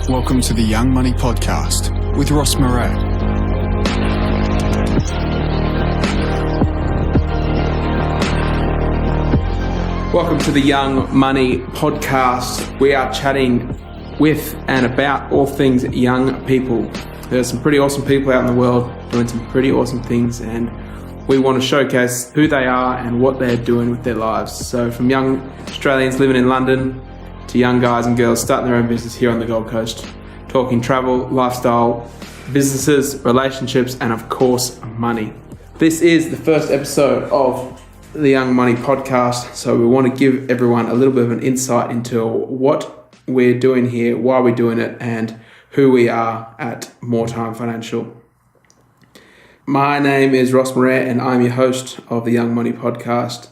Welcome to the Young Money Podcast with Ross Marais. Welcome to the Young Money Podcast. We are chatting with and about all things young people. There's some pretty awesome people out in the world doing some pretty awesome things, and we want to showcase who they are and what they're doing with their lives. So from young Australians living in London to young guys and girls starting their own business here on the Gold Coast, talking travel, lifestyle, businesses, relationships, and of course, money. This is the first episode of the Young Money Podcast, so we want to give everyone a little bit of an insight into what we're doing here, why we're doing it, and who we are at More Time Financial. My name is Ross Marais, and I'm your host of the Young Money Podcast.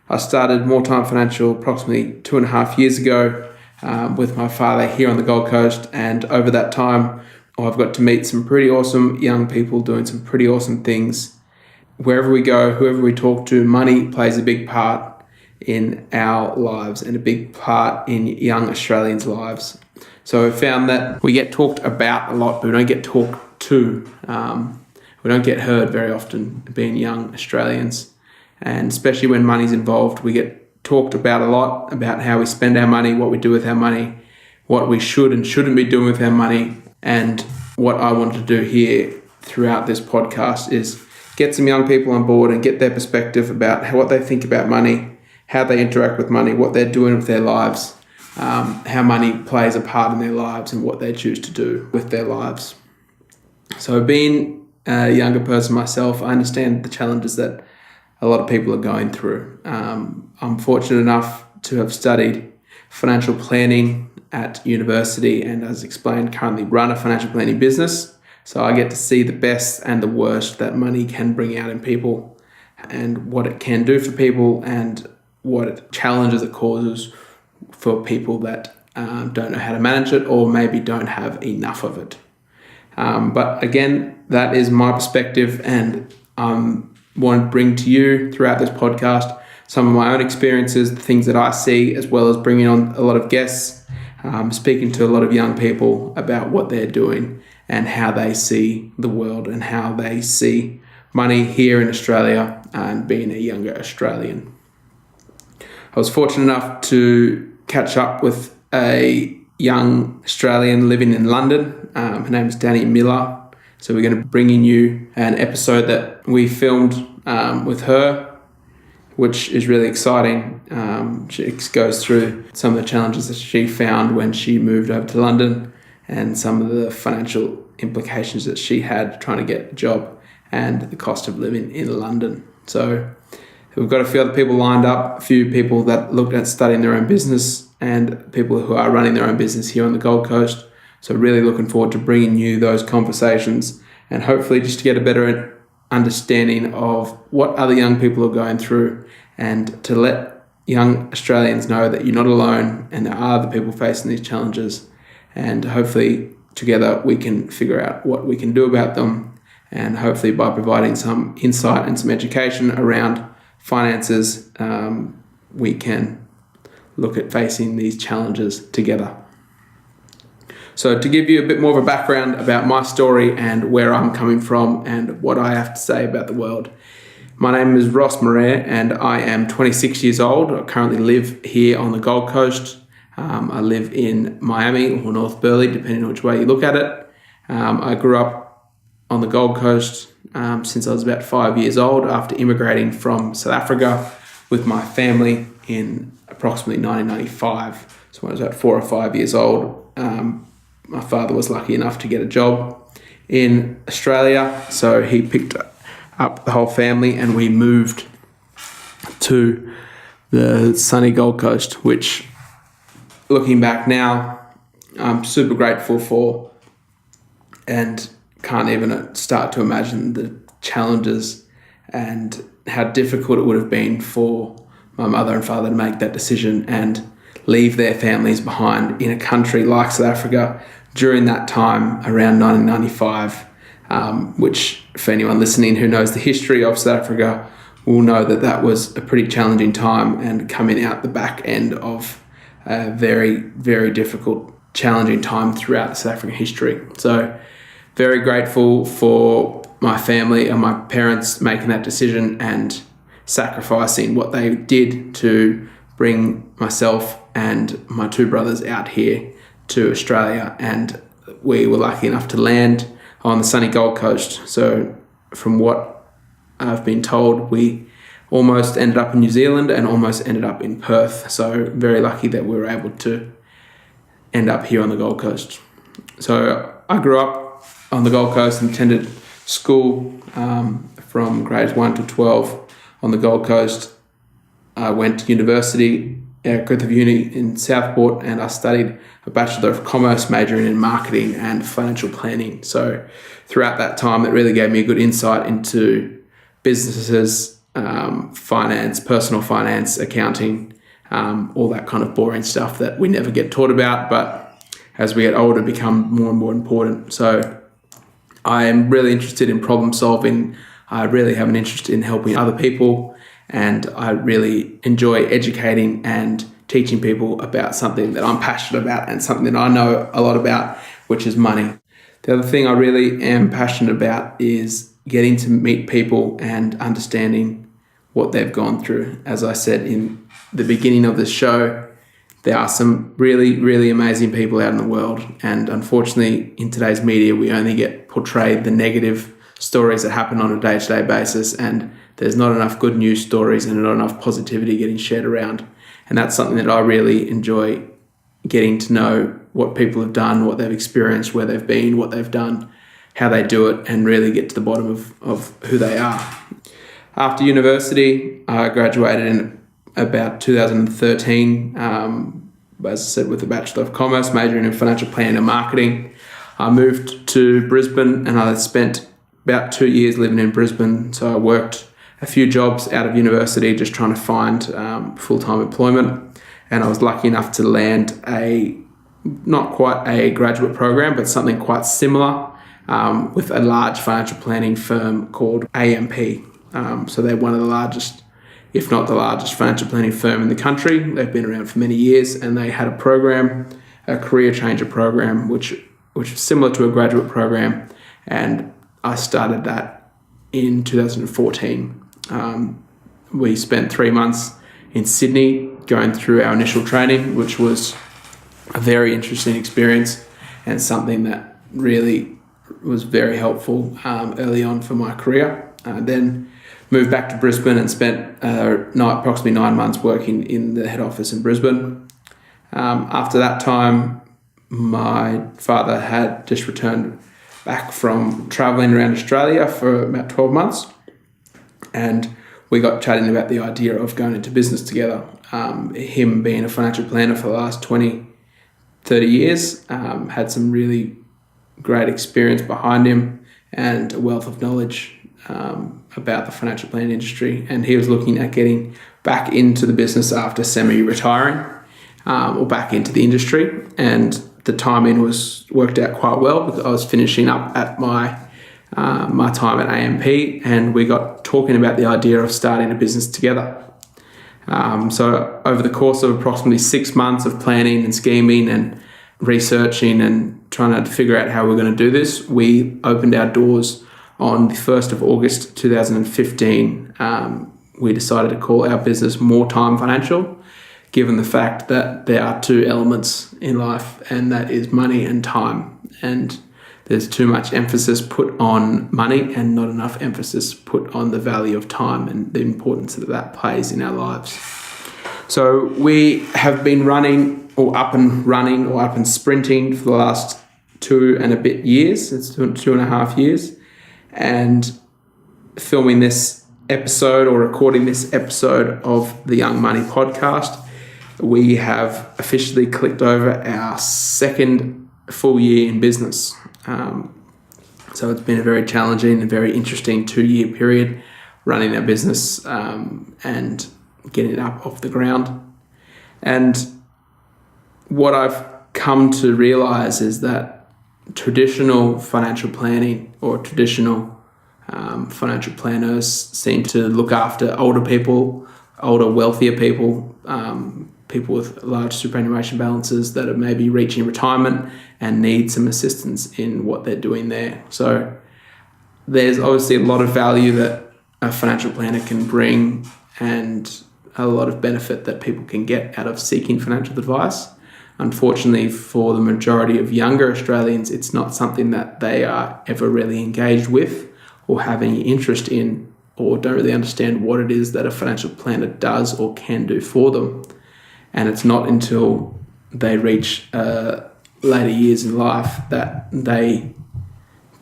I started More Time Financial approximately 2.5 years ago with my father here on the Gold Coast, and over that time I've got to meet some pretty awesome young people doing some pretty awesome things. Wherever we go, whoever we talk to, money plays a big part in our lives and a big part in young Australians' lives. So we found that we get talked about a lot, but we don't get talked to. We don't get heard very often being young Australians. And especially when money's involved, we get talked about a lot, about how we spend our money, what we do with our money, what we should and shouldn't be doing with our money. And what I want to do here throughout this podcast is get some young people on board and get their perspective about what they think about money, how they interact with money, what they're doing with their lives, how money plays a part in their lives and what they choose to do with their lives. So being a younger person myself, I understand the challenges that a lot of people are going through. I'm fortunate enough to have studied financial planning at university and, as explained, currently run a financial planning business. So I get to see the best and the worst that money can bring out in people and what it can do for people and what challenges it causes for people that don't know how to manage it or maybe don't have enough of it. But again, that is my perspective, and want to bring to you throughout this podcast some of my own experiences, the things that I see, as well as bringing on a lot of guests, speaking to a lot of young people about what they're doing and how they see the world and how they see money here in Australia and being a younger Australian. I was fortunate enough to catch up with a young Australian living in London. Her name is Danny Miller. So we're going to bring in you an episode that we filmed with her, which is really exciting. She goes through some of the challenges that she found when she moved over to London and some of the financial implications that she had trying to get a job and the cost of living in London. So we've got a few other people lined up, a few people that looked at studying their own business and people who are running their own business here on the Gold Coast. So really looking forward to bringing you those conversations and hopefully just to get a better understanding of what other young people are going through and to let young Australians know that you're not alone and there are other people facing these challenges, and hopefully together we can figure out what we can do about them, and hopefully by providing some insight and some education around finances, we can look at facing these challenges together. So to give you a bit more of a background about my story and where I'm coming from and what I have to say about the world. My name is Ross Marais and I am 26 years old. I currently live here on the Gold Coast. I live in Miami or North Burleigh, depending on which way you look at it. I grew up on the Gold Coast since I was about 5 years old after immigrating from South Africa with my family in approximately 1995. So when I was about 4 or 5 years old, my father was lucky enough to get a job in Australia, so he picked up the whole family and we moved to the sunny Gold Coast, which, looking back now, I'm super grateful for and can't even start to imagine the challenges and how difficult it would have been for my mother and father to make that decision and leave their families behind in a country like South Africa during that time around 1995, which for anyone listening who knows the history of South Africa will know that that was a pretty challenging time and coming out the back end of a very, very difficult challenging time throughout South African history. So very grateful for my family and my parents making that decision and sacrificing what they did to bring myself and my two brothers out here to Australia. And we were lucky enough to land on the sunny Gold Coast. So from what I've been told, we almost ended up in New Zealand and almost ended up in Perth. So very lucky that we were able to end up here on the Gold Coast. So I grew up on the Gold Coast and attended school from grades 1 to 12 on the Gold Coast. I went to university at Griffith Uni in Southport, and I studied a Bachelor of Commerce majoring in marketing and financial planning. So throughout that time, it really gave me a good insight into businesses, finance, personal finance, accounting, all that kind of boring stuff that we never get taught about, but as we get older, become more and more important. So I am really interested in problem solving. I really have an interest in helping other people, and I really enjoy educating and teaching people about something that I'm passionate about and something that I know a lot about, which is money. The other thing I really am passionate about is getting to meet people and understanding what they've gone through. As I said in the beginning of this show, there are some really, really amazing people out in the world. And unfortunately, in today's media, we only get portrayed the negative stories that happen on a day-to-day basis. And there's not enough good news stories and not enough positivity getting shared around. And that's something that I really enjoy, getting to know what people have done, what they've experienced, where they've been, what they've done, how they do it, and really get to the bottom of who they are. After university, I graduated in about 2013, as I said, with a Bachelor of Commerce, majoring in financial planning and marketing. I moved to Brisbane and I spent about 2 years living in Brisbane. So I worked a few jobs out of university, just trying to find full-time employment. And I was lucky enough to land not quite a graduate program, but something quite similar with a large financial planning firm called AMP. So they're one of the largest, if not the largest, financial planning firm in the country. They've been around for many years, and they had a program, a career changer program, which is similar to a graduate program. And I started that in 2014. We spent 3 months in Sydney going through our initial training, which was a very interesting experience and something that really was very helpful early on for my career. Then moved back to Brisbane and spent approximately 9 months working in the head office in Brisbane. After that time, my father had just returned back from travelling around Australia for about 12 months, and we got chatting about the idea of going into business together. Him being a financial planner for the last 20, 30 years, had some really great experience behind him and a wealth of knowledge about the financial planning industry, and he was looking at getting back into the business after semi-retiring or back into the industry, and the timing worked out quite well because I was finishing up at my time at AMP, and we got talking about the idea of starting a business together. So over the course of approximately 6 months of planning and scheming and researching and trying to figure out how we're going to do this, we opened our doors on the 1st of August 2015. We decided to call our business More Time Financial, given the fact that there are two elements in life, and that is money and time. And there's too much emphasis put on money and not enough emphasis put on the value of time and the importance that that plays in our lives. So we have been up and sprinting for the last 2 and a bit years. It's 2.5 years. And filming this episode or recording this episode of the Young Money podcast, we have officially clicked over our second full year in business. So it's been a very challenging and very interesting 2-year period running our business and getting it up off the ground. And what I've come to realize is that traditional financial planning or traditional financial planners seem to look after older people, older, wealthier people, people with large superannuation balances that are maybe reaching retirement and need some assistance in what they're doing there. So there's obviously a lot of value that a financial planner can bring and a lot of benefit that people can get out of seeking financial advice. Unfortunately, for the majority of younger Australians, it's not something that they are ever really engaged with or have any interest in, or don't really understand what it is that a financial planner does or can do for them. And it's not until they reach later years in life that they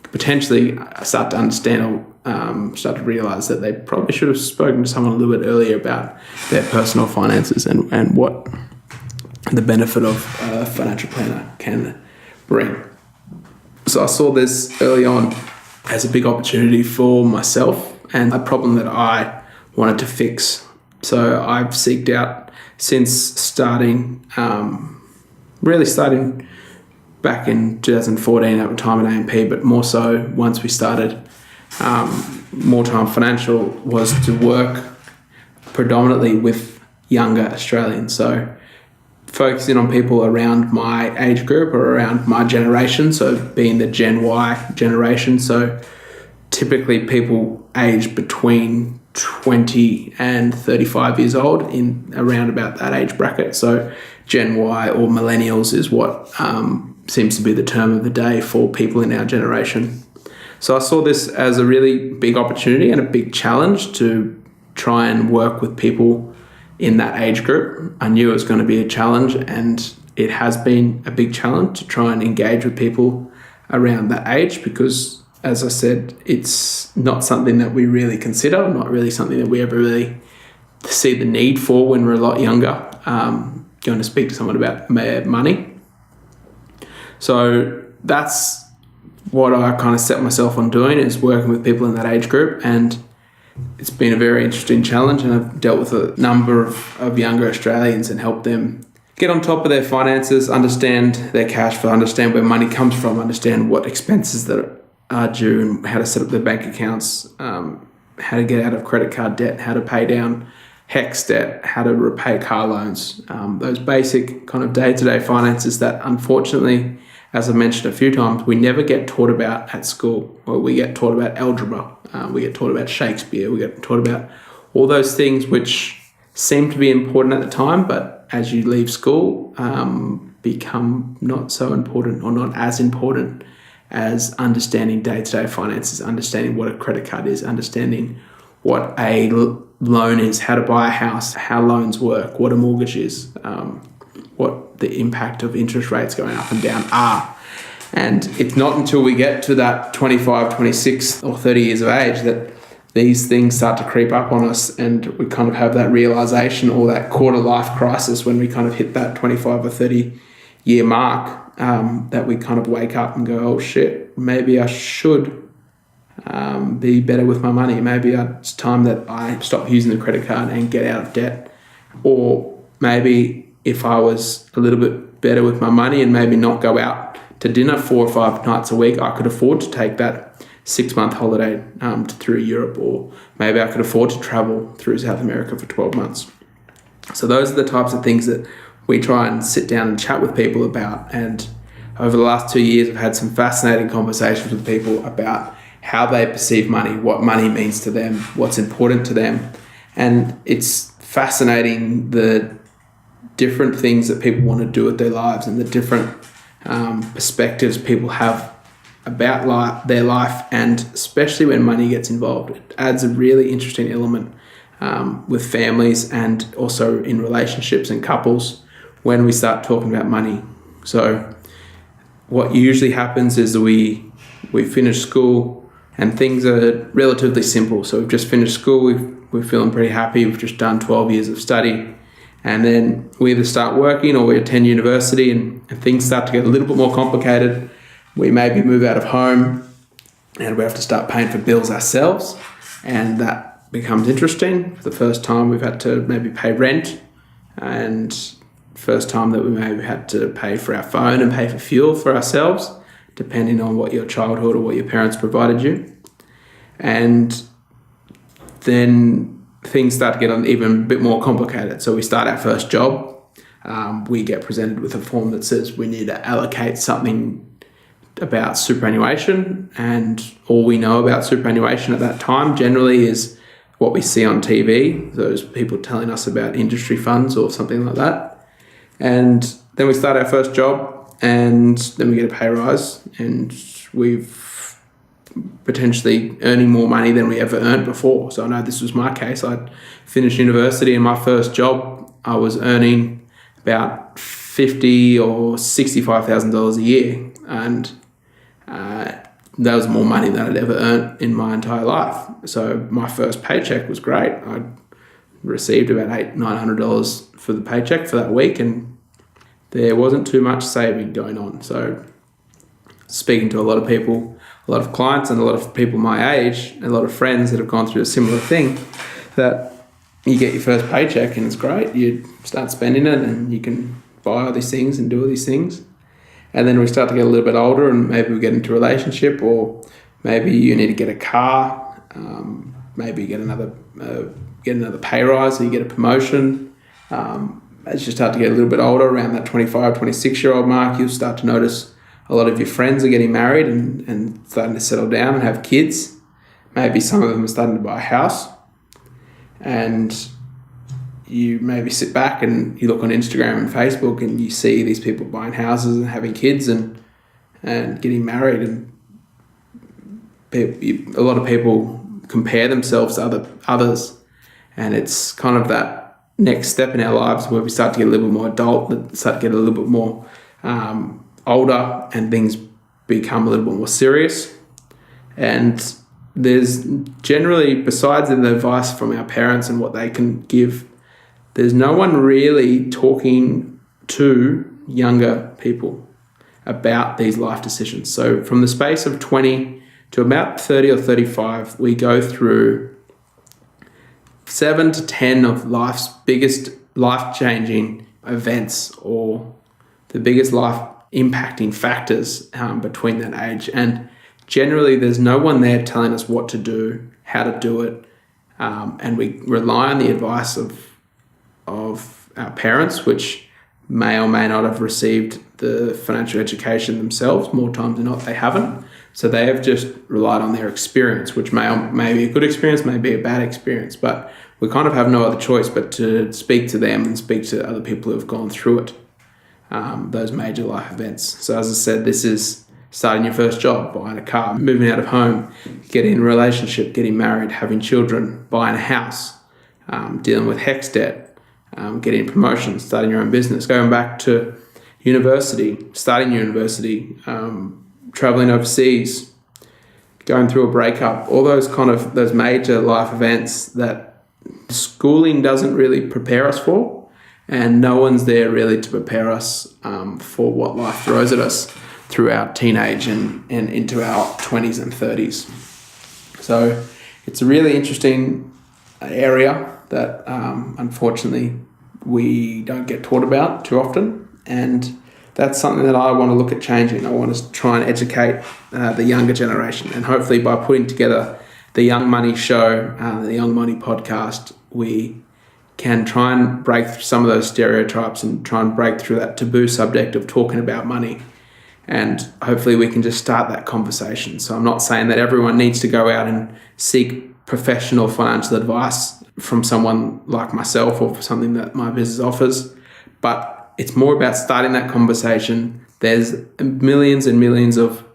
potentially start to understand or start to realise that they probably should have spoken to someone a little bit earlier about their personal finances and what the benefit of a financial planner can bring. So I saw this early on as a big opportunity for myself and a problem that I wanted to fix. So I've seeked out since starting back in 2014 at time at AMP, but more so once we started More Time Financial, was to work predominantly with younger Australians. So focusing on people around my age group or around my generation, so being the Gen Y generation. So typically people aged between 20 and 35 years old, in around about that age bracket. So Gen Y or millennials is what seems to be the term of the day for people in our generation. So I saw this as a really big opportunity and a big challenge to try and work with people in that age group. I knew it was going to be a challenge, and it has been a big challenge to try and engage with people around that age because, as I said, it's not something that we really consider, not really something that we ever really see the need for when we're a lot younger, going to speak to someone about money. So that's what I kind of set myself on doing, is working with people in that age group, and it's been a very interesting challenge, and I've dealt with a number of younger Australians and helped them get on top of their finances, understand their cash flow, understand where money comes from, understand what expenses that are due and how to set up their bank accounts, how to get out of credit card debt, how to pay down HEX debt, how to repay car loans, those basic kind of day-to-day finances that unfortunately, as I mentioned a few times, we never get taught about at school. Or we get taught about algebra, we get taught about Shakespeare, we get taught about all those things which seem to be important at the time, but as you leave school, become not so important or not as important as understanding day-to-day finances, understanding what a credit card is, understanding what a loan is, how to buy a house, how loans work, what a mortgage is, what the impact of interest rates going up and down are. And it's not until we get to that 25, 26 or 30 years of age that these things start to creep up on us, and we kind of have that realization or that quarter life crisis when we kind of hit that 25 or 30 year mark, that we kind of wake up and go, oh shit, maybe I should be better with my money. Maybe it's time that I stop using the credit card and get out of debt. Or maybe if I was a little bit better with my money and maybe not go out to dinner 4 or 5 nights a week, I could afford to take that 6-month holiday through Europe, or maybe I could afford to travel through South America for 12 months. So those are the types of things that we try and sit down and chat with people about. And over the last 2 years, I've had some fascinating conversations with people about how they perceive money, what money means to them, what's important to them. And it's fascinating the different things that people want to do with their lives and the different perspectives people have about their life, and especially when money gets involved. It adds a really interesting element with families and also in relationships and couples when we start talking about money. So what usually happens is that we finish school and things are relatively simple. So we've just finished school, we're feeling pretty happy, we've just done 12 years of study, and then we either start working or we attend university, and things start to get a little bit more complicated. We maybe move out of home and we have to start paying for bills ourselves, and that becomes interesting. For the first time we've had to maybe pay rent, and first time that we maybe had to pay for our phone and pay for fuel for ourselves, depending on what your childhood or what your parents provided you. And then things start to get even a bit more complicated. So we start our first job, we get presented with a form that says we need to allocate something about superannuation, and all we know about superannuation at that time generally is what we see on TV, those people telling us about industry funds or something like that. And then we start our first job, and then we get a pay rise, and we've potentially earning more money than we ever earned before. So I know this was my case. I finished university, and my first job I was earning about $50,000 or $65,000 a year, and that was more money than I'd ever earned in my entire life. So my first paycheck was great. I received about $900 for the paycheck for that week, and there wasn't too much saving going on. So speaking to a lot of people, a lot of clients and a lot of people my age, a lot of friends that have gone through a similar thing, that you get your first paycheck and it's great. You start spending it and you can buy all these things and do all these things. And then we start to get a little bit older, and maybe we get into a relationship, or maybe you need to get a car, maybe you get another pay rise, or you get a promotion. As you start to get a little bit older, around that 25, 26-year-old mark, you'll start to notice a lot of your friends are getting married and starting to settle down and have kids. Maybe some of them are starting to buy a house. And you maybe sit back and you look on Instagram and Facebook and you see these people buying houses and having kids and getting married, and a lot of people compare themselves to others, and it's kind of that next step in our lives where we start to get a little bit more adult, start to get a little bit more older, and things become a little bit more serious. And there's generally, besides the advice from our parents and what they can give, there's no one really talking to younger people about these life decisions. So from the space of 20 to about 30 or 35, we go through 7 to 10 of life's biggest life-changing events, or the biggest life-impacting factors between that age. And generally, there's no one there telling us what to do, how to do it, and we rely on the advice of our parents, which may or may not have received the financial education themselves. More times than not, they haven't. So they have just relied on their experience, which may be a good experience, may be a bad experience, but we kind of have no other choice but to speak to them and speak to other people who have gone through it, those major life events. So as I said, this is starting your first job, buying a car, moving out of home, getting in a relationship, getting married, having children, buying a house, dealing with HECS debt, getting promotions, starting your own business, going back to university, starting university, traveling overseas, going through a breakup, all those major life events that schooling doesn't really prepare us for, and no one's there really to prepare us for what life throws at us through our teenage and into our 20s and 30s. So it's a really interesting area that unfortunately we don't get taught about too often, and that's something that I want to look at changing. I want to try and educate the younger generation, and hopefully by putting together the Young Money Show, the Young Money podcast, we can try and break through some of those stereotypes and try and break through that taboo subject of talking about money. And hopefully we can just start that conversation. So I'm not saying that everyone needs to go out and seek professional financial advice from someone like myself or for something that my business offers, but it's more about starting that conversation. There's millions and millions of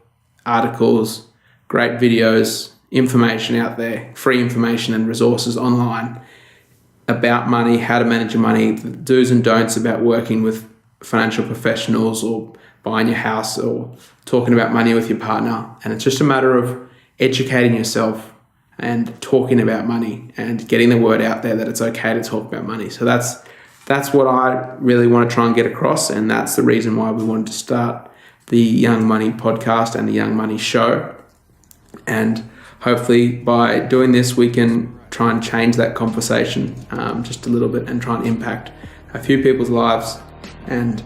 articles, great videos, information out there, free information and resources online about money, how to manage your money, the do's and don'ts about working with financial professionals or buying your house or talking about money with your partner. And it's just a matter of educating yourself and talking about money and getting the word out there that it's okay to talk about money. So that's what I really want to try and get across, and that's the reason why we wanted to start the Young Money podcast and the Young Money Show. And hopefully by doing this, we can try and change that conversation just a little bit and try and impact a few people's lives and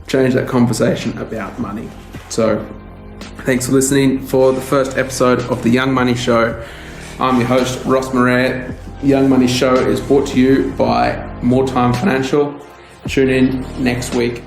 change that conversation about money. So thanks for listening for the first episode of the Young Money Show. I'm your host, Ross Marais. Young Money Show is brought to you by More Time Financial, Tune in next week.